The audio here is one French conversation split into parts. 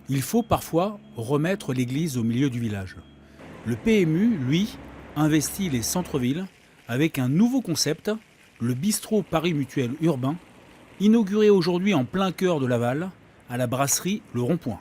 Il faut parfois remettre l'église au milieu du village. Le PMU, lui, investit les centres-villes avec un nouveau concept, le bistrot Paris Mutuel Urbain, inauguré aujourd'hui en plein cœur de Laval, à la brasserie Le Rond-Point.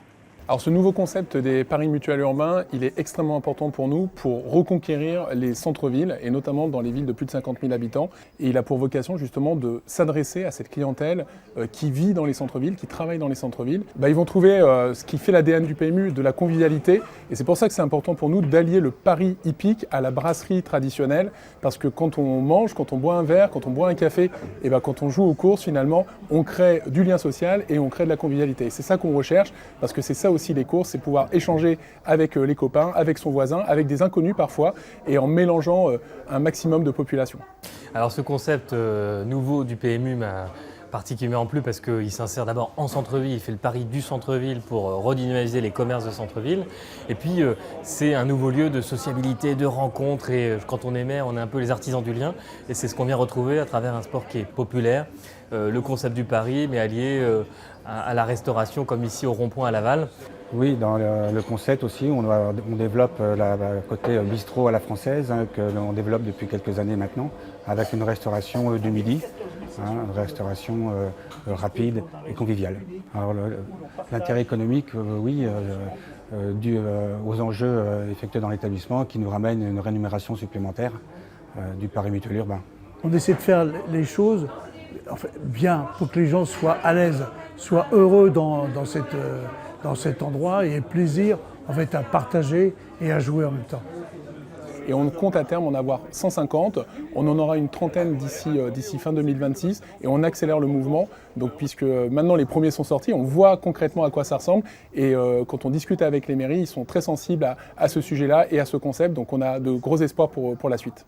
Alors ce nouveau concept des paris mutuels urbains, il est extrêmement important pour nous pour reconquérir les centres-villes et notamment dans les villes de plus de 50 000 habitants. Et il a pour vocation justement de s'adresser à cette clientèle qui vit dans les centres-villes, qui travaille dans les centres-villes. Ils vont trouver ce qui fait l'ADN du PMU, de la convivialité. Et c'est pour ça que c'est important pour nous d'allier le pari hippique à la brasserie traditionnelle. Parce que quand on mange, quand on boit un verre, quand on boit un café, et quand on joue aux courses finalement, on crée du lien social et on crée de la convivialité. C'est ça qu'on recherche parce que c'est ça aussi les courses, c'est pouvoir échanger avec les copains, avec son voisin, avec des inconnus parfois, et en mélangeant un maximum de population. Alors ce concept nouveau du PMU m'a particulièrement plu parce qu'il s'insère d'abord en centre-ville, il fait le pari du centre-ville pour redynamiser les commerces de centre-ville. Et puis c'est un nouveau lieu de sociabilité, de rencontre, et quand on est maire, on est un peu les artisans du lien. Et c'est ce qu'on vient retrouver à travers un sport qui est populaire, le concept du pari, mais allié à la restauration comme ici au Rond-Point à Laval. Oui, dans le concept aussi, on développe le côté bistrot à la française, que l'on développe depuis quelques années maintenant, avec une restauration du midi, une restauration rapide et conviviale. Alors l'intérêt économique, oui, dû aux enjeux effectués dans l'établissement, qui nous ramène une rémunération supplémentaire du pari mutuel urbain. On essaie de faire les choses bien pour que les gens soient à l'aise, soient heureux dans cet endroit et aient plaisir à partager et à jouer en même temps. Et on compte à terme en avoir 150, on en aura une trentaine d'ici fin 2026 et on accélère le mouvement. Donc, puisque maintenant les premiers sont sortis, on voit concrètement à quoi ça ressemble et quand on discute avec les mairies, ils sont très sensibles à ce sujet-là et à ce concept. Donc on a de gros espoirs pour la suite.